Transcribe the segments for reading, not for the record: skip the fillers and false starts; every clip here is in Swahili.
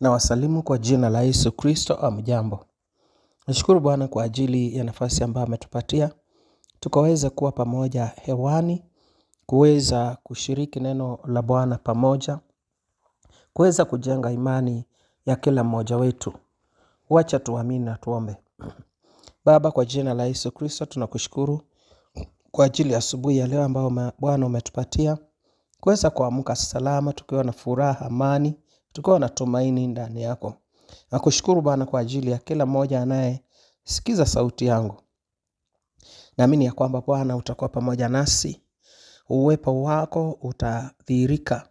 Na wasalimu kwa jina la Yesu Kristo. Amjambo. Nashukuru Bwana kwa ajili ya nafasi ambayo ametupatia tukaweza kuwa pamoja hewani, kuweza kushiriki neno la Bwana pamoja, kuweza kujenga imani ya kila mmoja wetu. Wacha tuamini na tuombe. Baba, kwa jina la Yesu Kristo tunakushukuru kwa ajili ya asubuhi ya leo ambayo Bwana umetupatia kuweza kuamka salama, tukiwa na furaha, amani, tukiwa na tumaini ndani yako. Nakushukuru Bwana kwa ajili ya kila mmoja anayesikiza sauti yangu. Naamini ya kwamba Bwana utakuwa pamoja nasi. Uwepo wako utadhihirika.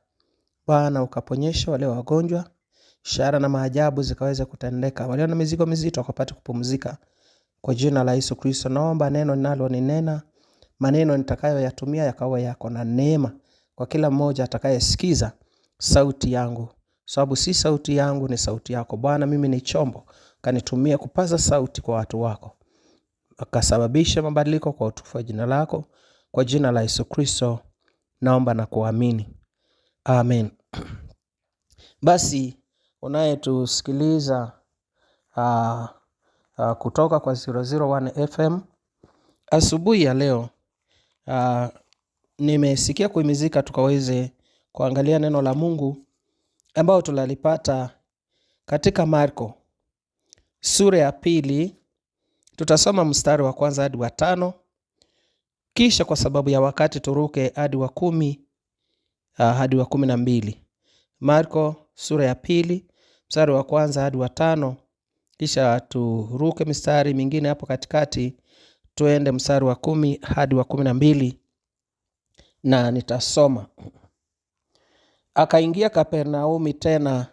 Bwana ukaponyesha wale wagonjwa, ishara na maajabu zikaweza kutendeka. Walio na mizigo mizito wakapate kupumzika. Kwa jina la Yesu Kristo naomba neno ninalonena, maneno nitakayoyatumia yakawa yako na neema kwa kila mmoja atakayesikiza sauti yangu. Sababu si sauti yangu, ni sauti yako. Bwana, mimi ni chombo, kanitumia kupaza sauti kwa watu wako. Akasababisha mabadiliko kwa utukufu wa jina lako. Kwa jina la Yesu Kristo naomba na kuamini. Amen. Basi unayetusikiliza kutoka kwa 001 FM, asubuhi ya leo nimesikia kuhimizika tukaweze kuangalia neno la Mungu ambao tulalipata katika Marko sura ya 2. Tutasoma mstari wa 1 hadi wa 5, kisha kwa sababu ya wakati turuke hadi wa 10 hadi wa 12. Marko sura ya 2 mstari wa 1 hadi wa 5, kisha turuke mstari mingine hapo katikati tuende mstari wa 10 hadi wa 12, na nitasoma. Akaingia Kapernaumi tena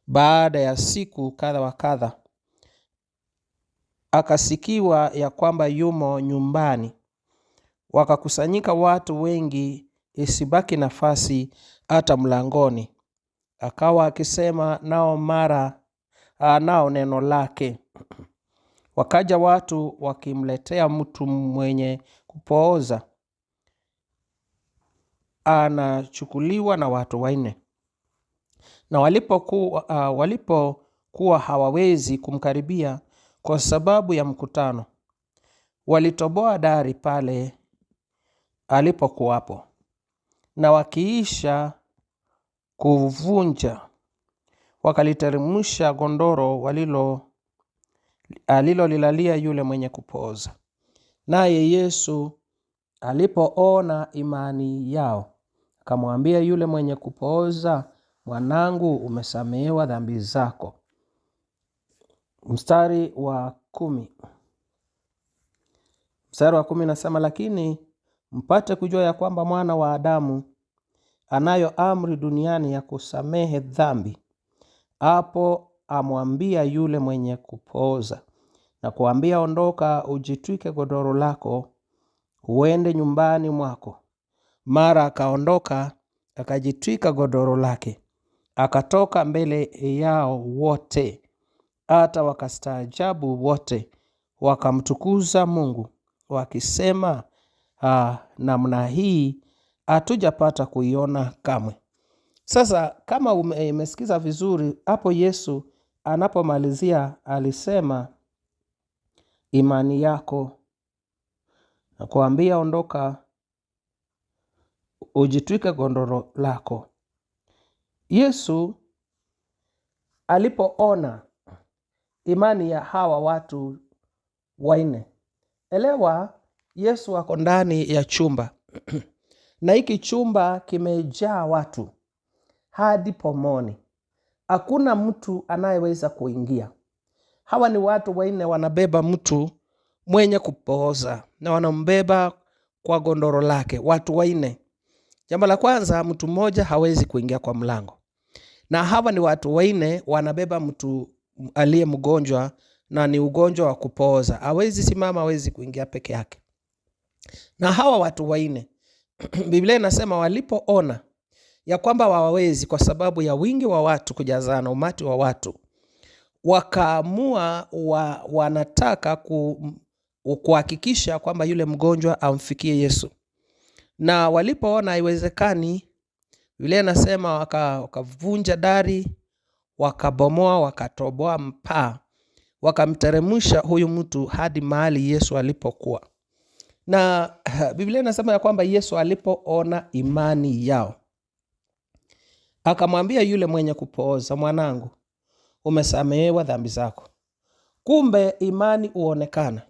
baada ya siku kadha wa kadha. Akasikiwa ya kwamba yumo nyumbani. Wakakusanyika watu wengi, isibaki nafasi hata mlangoni. Akawa akisema nao neno lake. Wakaja watu wakimletea mtu mwenye kupooza, anachukuliwa na watu 4. Na walipokuwa hawawezi kumkaribia kwa sababu ya mkutano, walitoboa dari pale alipokuwapo, na wakiisha kuvunja wakaliteremsha gondoro alilolilalia yule mwenye kupooza. Naye Yesu alipoona imani yao, akamwambia yule mwenye kupooza, mwanangu, umesamehewa dhambi zako. Mstari wa 10. Mstari wa 10 nasema, lakini mpate kujua ya kwamba Mwana wa Adamu anayo amri duniani ya kusamehe dhambi. Hapo amwambia yule mwenye kupooza na kuambia, ondoka, ujitwike godoro lako uende nyumbani mwako. Mara akaondoka, akajitwika godoro lake, akatoka mbele yao wote. Hata wakastaajabu wote, wakamtukuza Mungu wakisema, namna hii hatujapata kuiona kamwe. Sasa kama umesikiza vizuri hapo, Yesu anapomalizia alisema imani yako, na kuambia ondoka ujitwike gondoro lako. Yesu alipoona imani ya hawa watu 4, elewa Yesu ako ndani ya chumba na hiki chumba kimejaa watu hadi pomoni. Hakuna mtu anayeweza kuingia. Hawa ni watu 4 wanabeba mtu mwenye kupooza na wanambeba kwa gondoro lake, watu 4. Jambo la kwanza, mtu mmoja hawezi kuingia kwa mlango. Na hawa ni watu 4 wanabeba mtu aliye mgonjwa na ni ugonjwa wa kupooza. Hawezi simama, hawezi kuingia peke yake. Na hawa watu 4 Biblia inasema walipoona ya kwamba hawawezi kwa sababu ya wingi wa watu kujazana, umati wa watu, wakaamua wanataka kuhakikisha kwamba yule mgonjwa amfikie Yesu. Na walipoona haiwezekani Biblia inasema wakavunja dari, wakabomoa, wakatoboa mpaa, wakamteremsha huyu mtu hadi mahali Yesu alipokuwa. Na Biblia inasema ya kwamba Yesu alipoona imani yao, akamwambia yule mwenye kupooza, mwanangu, umesamehewa dhambi zako. Kumbe imani huonekana.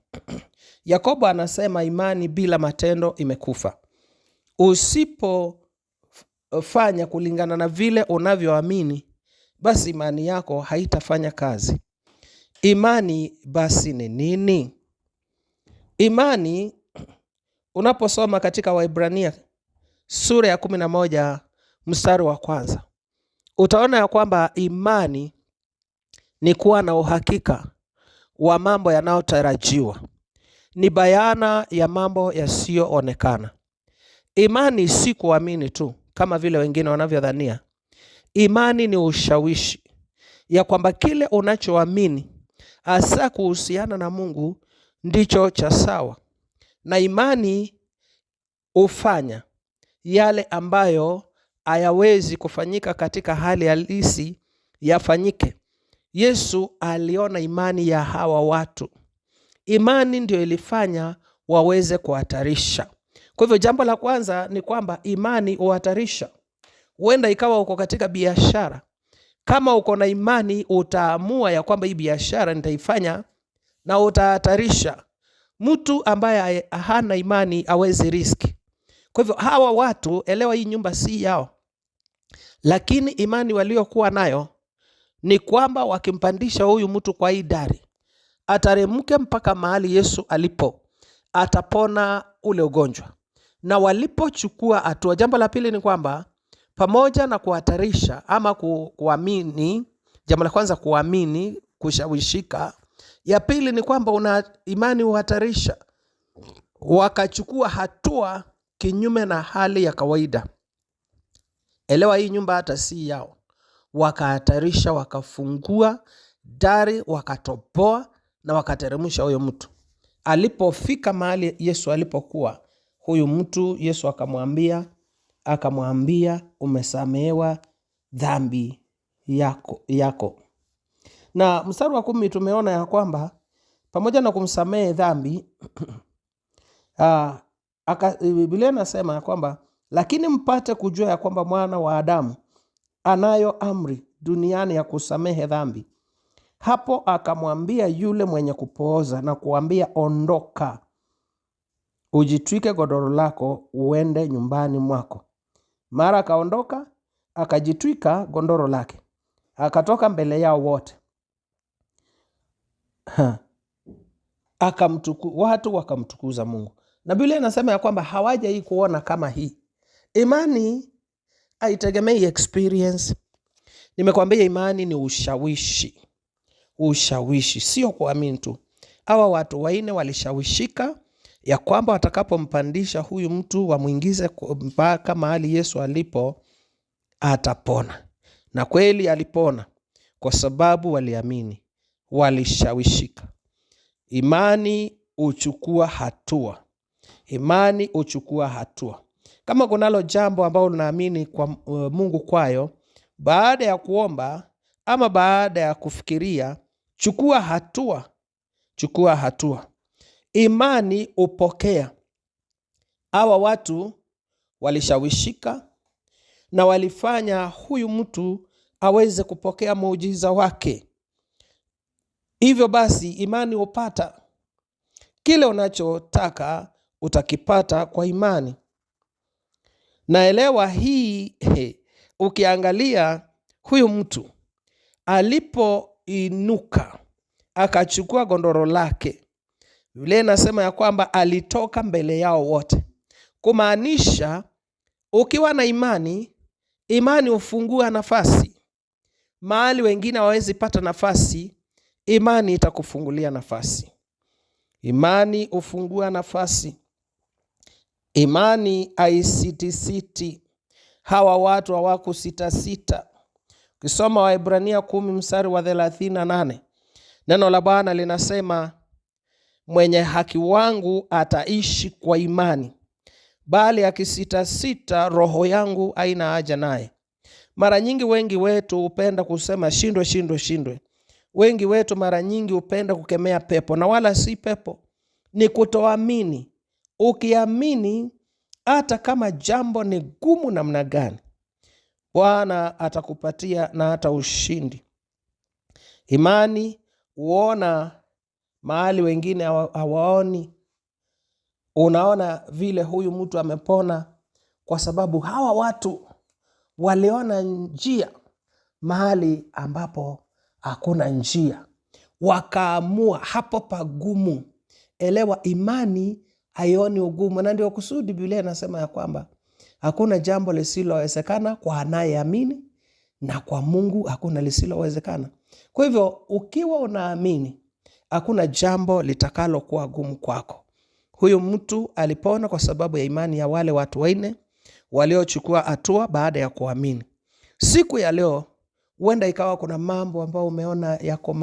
Yakobo anasema imani bila matendo imekufa. Usipofanya kulingana na vile unavyoamini, basi imani yako haitafanya kazi. Imani basi ni nini? Imani, unaposoma katika Waebrania sura ya 11 mstari wa 1, utaona ya kwamba imani ni kuwa na uhakika wa mambo yanayotarajiwa, ni bayana ya mambo yasiyoonekana. Imani si kuamini tu kama vile wengine wanavyodhania. Imani ni ushawishi ya kwamba kile unachoamini hasa kuhusiana na Mungu ndicho cha sawa. Na imani hufanya yale ambayo hayawezi kufanyika katika hali halisi yafanyike. Yesu aliona imani ya hawa watu. Imani ndio ilifanya waweze kuhatarisha. Kwa hivyo jambo la kwanza ni kwamba imani huhatarisha. Huenda ikawa uko katika biashara. Kama uko na imani, utaamua ya kwamba hii biashara nitaifanya, na utahatarisha. Mtu ambaye hana imani hawezi riski. Kwa hivyo hawa watu, elewa, hii nyumba si yao, lakini imani waliokuwa nayo ni kwamba wakimpandisha huyu mtu kwa hii dari, ataremke mpaka mahali Yesu alipo, atapona ule ugonjwa. Na walipochukua hatua, jambo la pili ni kwamba pamoja na kuhatarisha ama kuamini, jambo la kwanza kuamini, kushawishika. Ya pili ni kwamba una imani uhatarisha. Wakachukua hatua kinyume na hali ya kawaida. Elewa, hii nyumba hata si yao. Wakahatarisha, wakafungua dari, wakatoboa na wakateremsha huyo mtu. Alipofika mahali Yesu alipokuwa, huyu mtu, Yesu akamwambia umesamehewa dhambi yako. Na mstari wa 10 tumeona ya kwamba pamoja na kumsamehe dhambi, Biblia inasema ya kwamba lakini mpate kujua ya kwamba Mwana wa Adamu anayo amri duniani ya kusamehe dhambi. Hapo akamwambia yule mwenye kupooza na kuambia, ondoka, ujitwike godoro lako uende nyumbani mwako. Mara akaondoka, akajitwika godoro lake, akatoka mbele yao wote. Watu wakamtukuza Mungu. Na Biblia inasema ya kwamba hawaja hii kuona kama hii. Imani haitegemei experience. Nimekwambia imani ni ushawishi. Ushawishi, sio kuamini tu. Hawa watu 4 walishawishika ya kwamba watakapompandisha huyu mtu wamuingize mpaka mahali Yesu alipo, atapona. Na kweli alipona kwa sababu waliamini, walishawishika. Imani uchukua hatua. Imani uchukua hatua. Kama kunalo jambo ambalo unaamini kwa Mungu kwayo, baada ya kuomba ama baada ya kufikiria, chukua hatua. Chukua hatua. Imani upokea. Hawa watu walishawishika na walifanya huyu mtu aweze kupokea muujiza wake. Hivyo basi imani upata. Kile unachotaka utakipata kwa imani. Naelewa hii, ukiangalia huyu mtu alipoinuka akachukua gondoro lake, Biblia inasema ya kwamba alitoka mbele yao wote. Kumaanisha ukiwa na imani, imani hufungua nafasi. Mahali wengine hawawezi pata nafasi, imani itakufungulia nafasi. Imani hufungua nafasi. Imani haisitisiti. Hawa watu hawakusitasita. Ukisoma Waebrania 10 mstari wa 38, neno la Bwana linasema, mwenye haki wangu ataishi kwa imani, bali akisitasita, roho yangu haina haja naye. Mara nyingi wengi wetu hupenda kusema shindwe, shindwe, shindwe. Wengi wetu mara nyingi hupenda kukemea pepo, na wala si pepo, ni kutoamini. Ukiamini, hata kama jambo ni gumu namna gani, Bwana atakupatia na hata ushindi. Imani huona mahali wengine hawaoni. Unaona vile huyu mtu amepona kwa sababu hawa watu waliona njia mahali ambapo hakuna njia, wakaamua hapo pagumu. Elewa, imani haioni ugumu, na ndio kusudi Biblia inasema ya kwamba hakuna jambo lisilowezekana kwa anayeamini, na kwa Mungu hakuna lisilowezekana. Kwa hivyo ukiwa unaamini, hakuna jambo litakalo kuwa gumu kwako. Huyu mtu alipona kwa sababu ya imani ya wale watu 4 waliochukua hatua baada ya kuamini. Siku ya leo huenda ikawa kuna mambo ambayo umeona yako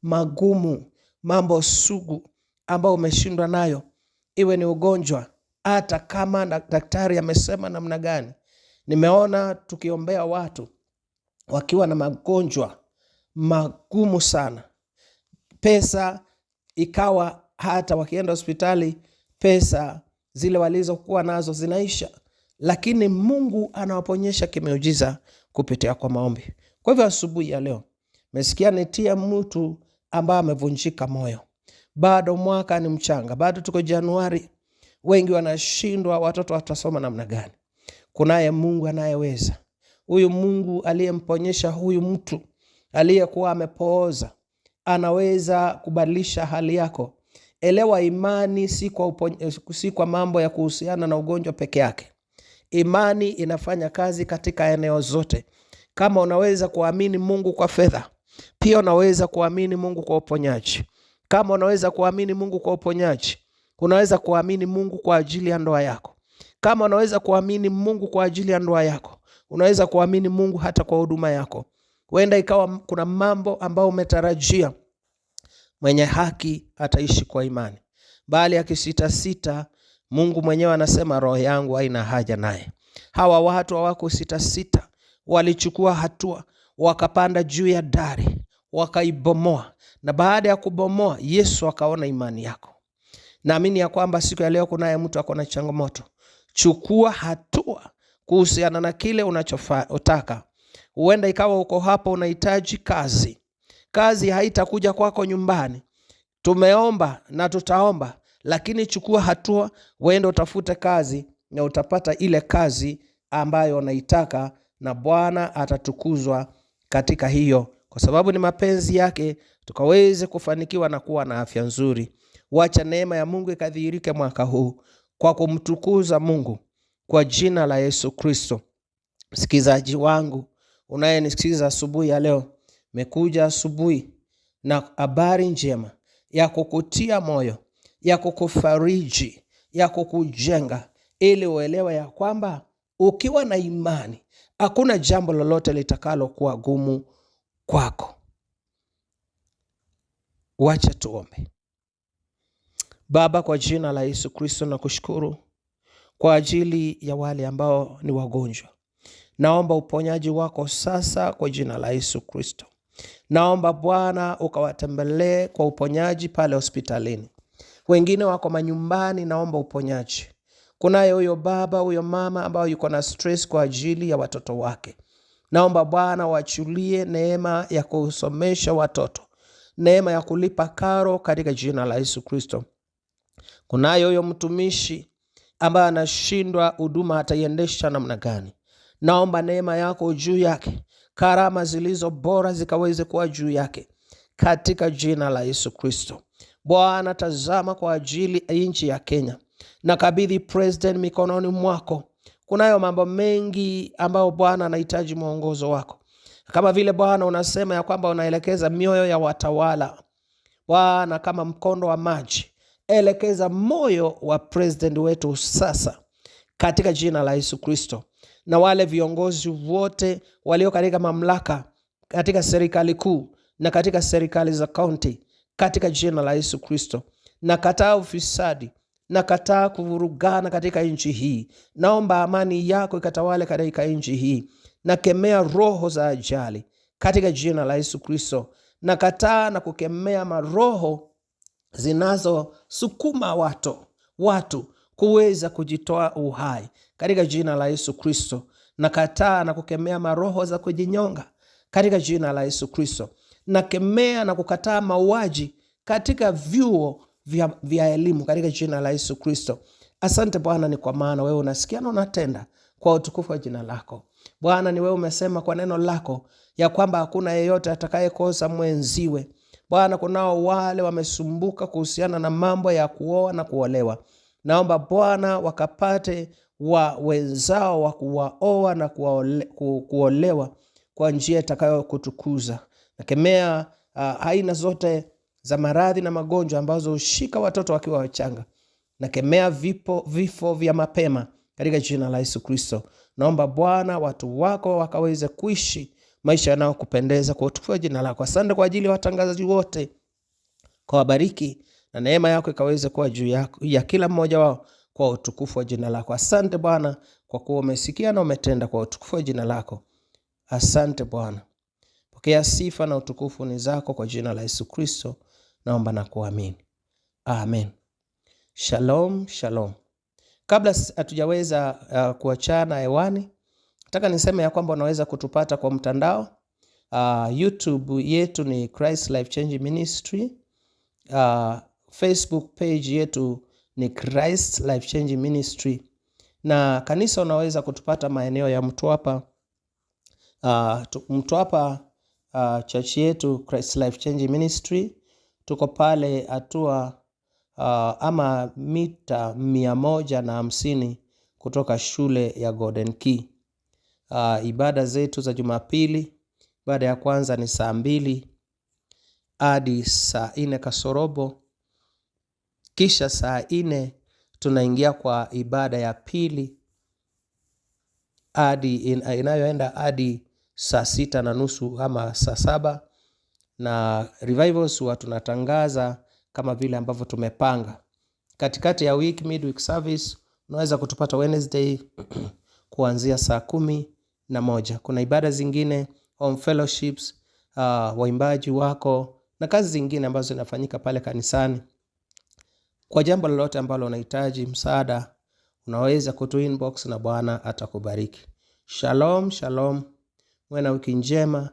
magumu, mambo sugu ambayo umeshindwa nayo. Iwe ni ugonjwa, hata kama daktari amesema namna gani. Nimeona tukiombea watu wakiwa na magonjwa magumu sana. Pesa ikawa hata wakienda hospitali, pesa zile walizokuwa nazo zinaisha. Lakini Mungu anawaponyesha kimeujiza kupitia kwa maombi. Kwa hivyo asubuhi ya leo, mesikia nitia mtu ambaye amevunjika moyo. Bado mwaka ni mchanga, bado tuko Januari. Wengi wanashindwa watoto watasoma namna gani. Kunaye Mungu anayeweza. Huyu Mungu aliyemponyesha huyu mtu aliyekuwa amepooza, anaweza kubadilisha hali yako. Elewa, imani si kwa mambo ya kuhusiana na ugonjwa peke yake. Imani inafanya kazi katika eneo zote. Kama unaweza kuamini Mungu kwa fedha, pia unaweza kuamini Mungu kwa uponyaji. Kama unaweza kuamini Mungu kwa uponyaji, unaweza kuamini Mungu kwa ajili ya ndoa yako. Kama unaweza kuamini Mungu kwa ajili ya ndoa yako, unaweza kuamini Mungu hata kwa huduma yako. Huenda ikawa kuna mambo ambayo umetarajia. Mwenye haki ataishi kwa imani, bali akisitasita, Mungu mwenyewe anasema roho yangu haina haja naye. Hawa watu hawako sitasita, walichukua hatua, wakapanda juu ya dari, wakaibomoa. Na baada ya kubomoa, Yesu akaona imani yako. Naamini ya kwamba siku ya leo kunaye mtu akona changamoto. Chukua hatua kuhusiana na kile unachotaka. Huenda ikawa uko hapo unahitaji kazi. Kazi haitakuja kwako nyumbani. Tumeomba na tutaomba, lakini chukua hatua, uende utafute kazi na utapata ile kazi ambayo unaitaka, na Bwana atatukuzwa katika hiyo, kwa sababu ni mapenzi yake tukaweze kufanikiwa na kuwa na afya nzuri. Wacha neema ya Mungu ikadhihirike mwaka huu kwa kumtukuza Mungu kwa jina la Yesu Kristo. Msikizaji wangu unayenisikiza asubuhi ya leo, mekuja asubuhi na habari njema ya kukutia moyo, ya kukufariji, ya kukujenga, ili uelewe ya kwamba ukiwa na imani hakuna jambo lolote litakalo kuwa gumu kwako. Wacha tuombe. Baba, kwa jina la Yesu Kristo nakushukuru kwa ajili ya wale ambao ni wagonjwa. Naomba uponyaji wako sasa kwa jina la Yesu Kristo. Naomba Bwana ukawatembelee kwa uponyaji pale hospitalini. Wengine wako manyumbani, naomba uponyaji. Kunaye huyo baba, huyo mama ambao yuko na stress kwa ajili ya watoto wake. Naomba Bwana waachilie neema ya kusomesha watoto, neema ya kulipa karo katika jina la Yesu Kristo. Kunaye huyo mtumishi ambaye anashindwa huduma ataiendesha namna gani. Naomba neema yako juu yake, karama zilizo bora zikaweze kuwa juu yake katika jina la Yesu Kristo. Bwana, tazama kwa ajili ya nchi ya Kenya. Nakabidhi president mikononi mwako. Kunayo mambo mengi ambayo Bwana anahitaji mwongozo wako. Kama vile Bwana unasema ya kwamba unaelekeza mioyo ya watawala. Bwana, kama mkondo wa maji, elekeza moyo wa president wetu sasa katika jina la Yesu Kristo. Na wale viongozi wote walio katika mamlaka, katika serikali kuu na katika serikali za kaunti, katika jina la Yesu Kristo. Na kataa ufisadi, Nakataa kuvurugana katika nchi hii. Naomba amani yako ikatawale katika nchi hii. Nakemea roho za ajali katika jina la Yesu Kristo. Nakataa na kukemea maroho zinazosukuma watu kuweza kujitoa uhai katika jina la Yesu Kristo. Nakataa na kukemea maroho za kujinyonga katika jina la Yesu Kristo. Nakemea na kukataa mauaji katika vyuo vya elimu katika jina la Yesu Kristo. Asante Bwana, ni kwa maana wewe unasikia na unatenda kwa utukufu wa jina lako. Bwana, ni wewe umesema kwa neno lako ya kwamba hakuna yeyote atakayekosa mwenziwe. Bwana, kunao wale wamesumbuka kuhusiana na mambo ya kuoa na kuolewa. Naomba Bwana wakapate wenzao wa kuwaoa na kuolewa kwa njia itakayokutukuza. Nakemea aina zote za maradhi na magonjwa ambazo hushika watoto wakiwa wachanga. Nakemea vifo vya mapema katika jina la Yesu Kristo. Naomba Bwana watu wako wakaweze kuishi maisha yanayokupendeza kwa utukufu wa jina lako. Asante kwa ajili ya watangazaji wote. Kwa wabariki na neema yako ikaweze kuwa juu ya kila mmoja wao kwa utukufu wa jina lako. Asante Bwana kwa kuwa umesikia na umetenda kwa utukufu wa jina lako. Asante Bwana. Pokea sifa na utukufu ni zako kwa jina la Yesu Kristo. Naomba na kuamini. Amen. Shalom, shalom. Kabla hatujaweza kuachana hewani, nataka niseme ya kwamba unaweza kutupata kwa mtandao. YouTube yetu ni Christ Life Change Ministry. Facebook page yetu ni Christ Life Change Ministry. Na kanisa unaweza kutupata maeneo ya Mtwapa. Mtwapa church yetu Christ Life Change Ministry. Tuko pale hatua ama mita 150 kutoka shule ya Golden Key. Ibada zetu za Jumapili, ibada ya kwanza ni saa 2 hadi saa 4 kasorobo. Kisha saa 4 tunaingia kwa ibada ya pili hadi inayoenda hadi saa 6:30 ama saa 7. Na revivals huwa tunatangaza kama vile ambavyo tumepanga. Katikati ya week, midweek service, unaweza kutupata Wednesday kuanzia saa 11. Kuna ibada zingine, home fellowships, waimbaji wako na kazi zingine ambazo zinafanyika pale kanisani. Kwa jambo lolote ambalo unahitaji msaada, unaweza kutu inbox na Bwana atakubariki. Shalom, shalom. Uwe na wiki njema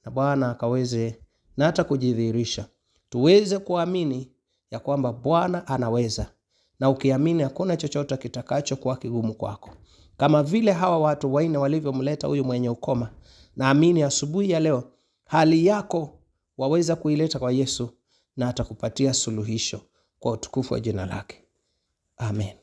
na Bwana akaweze na hata kujidhihirisha. Tuweze kuamini ya kwamba Bwana anaweza. Na ukiamini hakuna chochote kitakacho kuwa kigumu kwako. Kama vile hawa watu 4 walivyomleta huyu mwenye ukoma, naamini asubuhi ya leo hali yako waweza kuileta kwa Yesu na atakupatia suluhisho kwa utukufu wa jina lake. Amen.